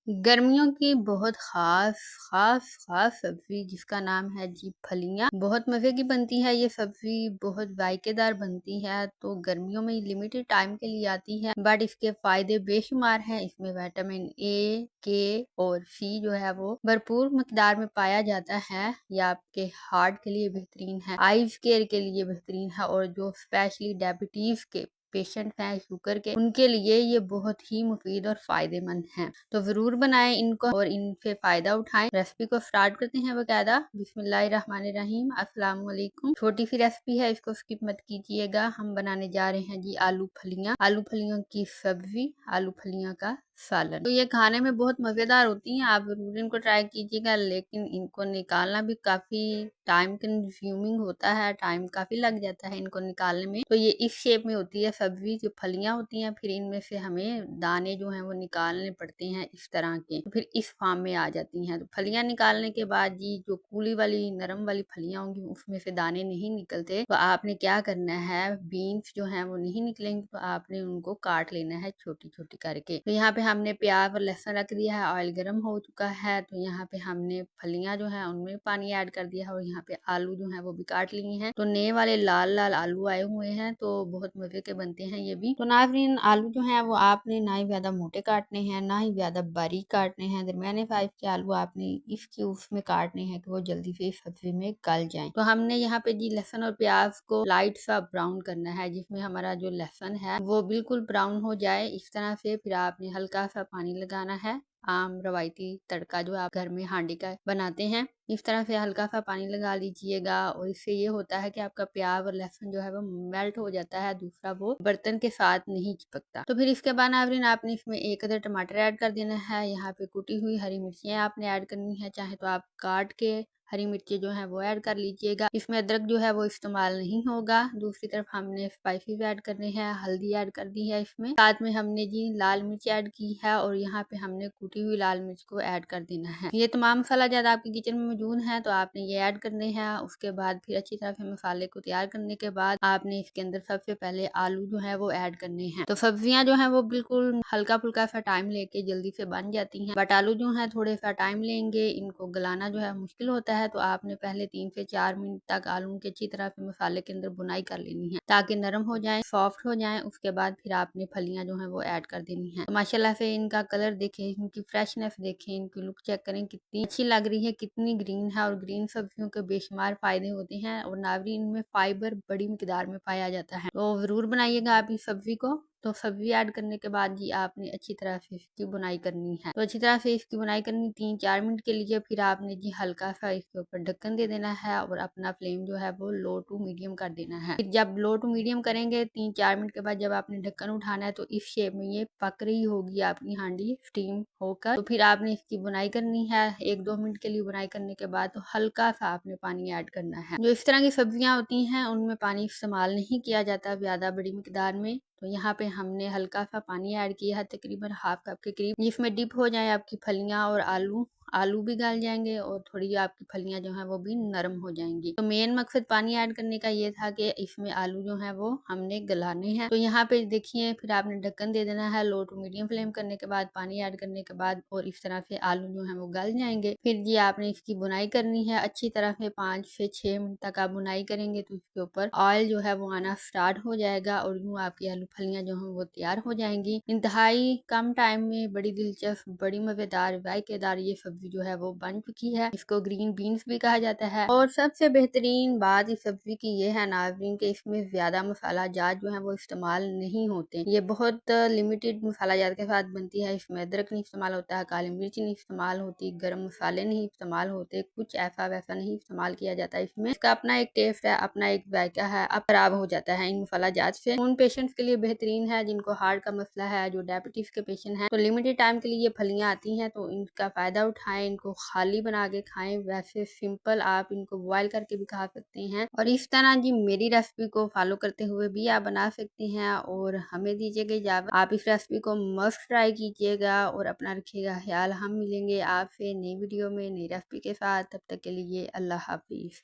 गर्मियों की बहुत ख़ास सब्ज़ी जिसका नाम है जी फलियाँ। बहुत मज़े की बनती है ये सब्ज़ी, बहुत जायकेदार बनती है। तो गर्मियों में लिमिटेड टाइम के लिए आती है, बट इसके फ़ायदे बेशुमार हैं। इसमें विटामिन ए, के और सी जो है वो भरपूर मकदार में पाया जाता है। ये आपके हार्ट के लिए बेहतरीन है, आइज़ केयर के लिए बेहतरीन है, और जो स्पेशली डायबिटीज़ के पेशेंट हैं शुगर के, उनके लिए ये बहुत ही मुफीद और फायदेमंद हैं। तो जरूर बनाएं इनको और इनसे फायदा उठाएं। रेसिपी को स्टार्ट करते हैं बकायदा। बिस्मिल्लाहिर्रहमानिर्रहीम। अस्सलाम वालेकुम। छोटी सी रेसिपी है, इसको स्किप मत कीजिएगा। हम बनाने जा रहे हैं जी आलू फलियां। आलू फलियों की सब्जी, आलू फलियां का सालन। तो ये खाने में बहुत मजेदार होती हैं, आप जरूर इनको ट्राई कीजिएगा। लेकिन इनको निकालना भी काफी टाइम कंज्यूमिंग होता है, टाइम काफी लग जाता है इनको निकालने में। तो ये इस शेप में होती है सब्जी, जो फलियां होती हैं, फिर इनमें से हमें दाने जो हैं वो निकालने पड़ते हैं इस तरह के। तो फिर इस फॉर्म में आ जाती हैं। तो फलियां निकालने के बाद जी जो कूली वाली नरम वाली फलियां होंगी उसमें से दाने नहीं निकलते। तो आपने क्या करना है, बीन्स जो है वो नहीं निकलेंगे तो आपने उनको काट लेना है छोटी छोटी करके। तो यहाँ पे हमने प्याज और लहसुन रख दिया है, ऑयल गर्म हो चुका है। तो यहाँ पे हमने फलियां जो है उनमें पानी ऐड कर दिया है, और यहाँ पे आलू जो है वो भी काट लिए हैं। तो नए वाले लाल लाल आलू आए हुए हैं, तो बहुत मजे के बनते हैं ये भी। तो नाज़रीन, आलू जो है वो आपने ना ही ज्यादा मोटे काटने हैं, ना ही ज्यादा बारीक काटने हैं। दरमियाने साइज के आलू आपने इस क्यूब्स में काटने हैं कि वो जल्दी से सब्जी में गल जाएं। तो हमने यहाँ पे जी लहसुन और प्याज को लाइट सा ब्राउन करना है, जिसमें हमारा जो लहसुन है वो बिल्कुल ब्राउन हो जाए इस तरह से। फिर आपने हल्का सा पानी लगाना है, आम रवायती तड़का जो आप घर में हांडी का बनाते हैं, इस तरह से हल्का सा पानी लगा लीजिएगा। और इससे ये होता है कि आपका प्याज और लहसुन जो है वो मेल्ट हो जाता है, दूसरा वो बर्तन के साथ नहीं चिपकता। तो फिर इसके बाद नाज़रीन आपने इसमें एक अदर टमाटर ऐड कर देना है। यहाँ पे कुटी हुई हरी मिर्चियाँ आपने ऐड करनी है, चाहे तो आप काट के हरी मिर्ची जो है वो ऐड कर लीजिएगा। इसमें अदरक जो है वो इस्तेमाल नहीं होगा। दूसरी तरफ हमने स्पाइसेस ऐड करने हैं, हल्दी ऐड कर दी है इसमें, साथ में हमने जी लाल मिर्च ऐड की है, और यहाँ पे हमने कुटी हुई लाल मिर्च को ऐड कर देना है। ये तमाम मसाला ज्यादा आपके किचन में मौजूद है तो आपने ये ऐड करने हैं। उसके बाद फिर अच्छी तरह से मसाले को तैयार करने के बाद आपने इसके अंदर सबसे पहले आलू जो है वो ऐड करने हैं। तो सब्जियां जो है वो बिल्कुल हल्का फुल्का सा टाइम लेके जल्दी से बन जाती हैं, बट आलू जो है थोड़े सा टाइम लेंगे, इनको गलाना जो है मुश्किल होता है। तो आपने पहले 3 से 4 मिनट तक आलू की अच्छी तरह से मसाले के अंदर बुनाई कर लेनी है, ताकि नरम हो जाए, सॉफ्ट हो जाए। उसके बाद फिर आपने फलियां जो है वो ऐड कर देनी है। तो माशाल्लाह से इनका कलर देखें, इनकी फ्रेशनेस देखें, इनकी लुक चेक करें कितनी अच्छी लग रही है, कितनी ग्रीन है। और ग्रीन सब्जियों के बेशुमार फायदे होते हैं, और नाज़रीन इनमें फाइबर बड़ी मिकदार में पाया जाता है। तो जरूर बनाइएगा आप इस सब्जी को। तो सब्जी ऐड करने के बाद जी आपने अच्छी तरह से इसकी बुनाई करनी है। तो अच्छी तरह से इसकी बुनाई करनी 3-4 मिनट के लिए। फिर आपने जी हल्का सा इसके ऊपर ढक्कन दे देना है, और अपना फ्लेम जो है वो लो टू मीडियम कर देना है। फिर जब लो टू मीडियम करेंगे 3-4 मिनट के बाद जब आपने ढक्कन उठाना है, तो इस शेप में ये पक रही होगी आपकी हांडी स्टीम होकर। तो फिर आपने इसकी बुनाई करनी है 1-2 मिनट के लिए। बुनाई करने के बाद तो हल्का सा आपने पानी ऐड करना है। जो इस तरह की सब्जियां होती हैं उनमें पानी इस्तेमाल नहीं किया जाता ज्यादा बड़ी मिकदार में। तो यहाँ पे हमने हल्का सा पानी ऐड किया है, तकरीबन हाफ कप के करीब, जिसमें डिप हो जाए आपकी फलियां और आलू। आलू भी गल जाएंगे और थोड़ी आपकी फलियां जो हैं वो भी नरम हो जाएंगी। तो मेन मकसद पानी ऐड करने का ये था कि इसमें आलू जो है वो हमने गलाने हैं। तो यहाँ पे देखिए, फिर आपने ढक्कन दे देना है लो टू मीडियम फ्लेम करने के बाद, पानी ऐड करने के बाद, और इस तरह से आलू जो है वो गल जाएंगे। फिर जी आपने इसकी बुनाई करनी है अच्छी तरह से, 5 से 6 मिनट तक आप बुनाई करेंगे तो इसके ऊपर ऑयल जो है वो आना स्टार्ट हो जाएगा, और यूँ आपकी आलू फलियां जो हैं वो तैयार हो जाएंगी इंतहाई कम टाइम में। बड़ी दिलचस्प, बड़ी मजेदार, जायकेदार ये सब्जी जो है वो बन चुकी है। इसको ग्रीन बीन्स भी कहा जाता है। और सबसे बेहतरीन बात इस सब्जी की ये है नाज़रीन कि इसमें ज्यादा मसाला जात जो है वो इस्तेमाल नहीं होते। ये बहुत लिमिटेड मसाला जात के साथ बनती है। इसमें अदरक नहीं इस्तेमाल होता है, काली मिर्च नहीं इस्तेमाल होती, गर्म मसाले नहीं इस्तेमाल होते, कुछ ऐसा वैसा नहीं इस्तेमाल किया जाता है इसमें। इसका अपना एक टेस्ट है, अपना एक जायका है। अब खराब हो जाता है इन मसाला जात से। उन पेशेंट्स के लिए बेहतरीन है जिनको हार्ट का मसला है, जो डायबिटीज के पेशेंट हैं। तो लिमिटेड टाइम के लिए ये फलियां आती हैं, तो इनका फायदा उठाएं। इनको खाली बना के खाएं, वैसे सिंपल आप इनको बॉयल करके भी खा सकते हैं, और इस तरह जी मेरी रेसिपी को फॉलो करते हुए भी आप बना सकते हैं। और हमें दीजिएगा इजाजत, आप इस रेसिपी को मस्ट ट्राई कीजिएगा और अपना रखिएगा ख्याल। हम मिलेंगे आपसे नई वीडियो में नई रेसिपी के साथ, तब तक के लिए अल्लाह हाफिज।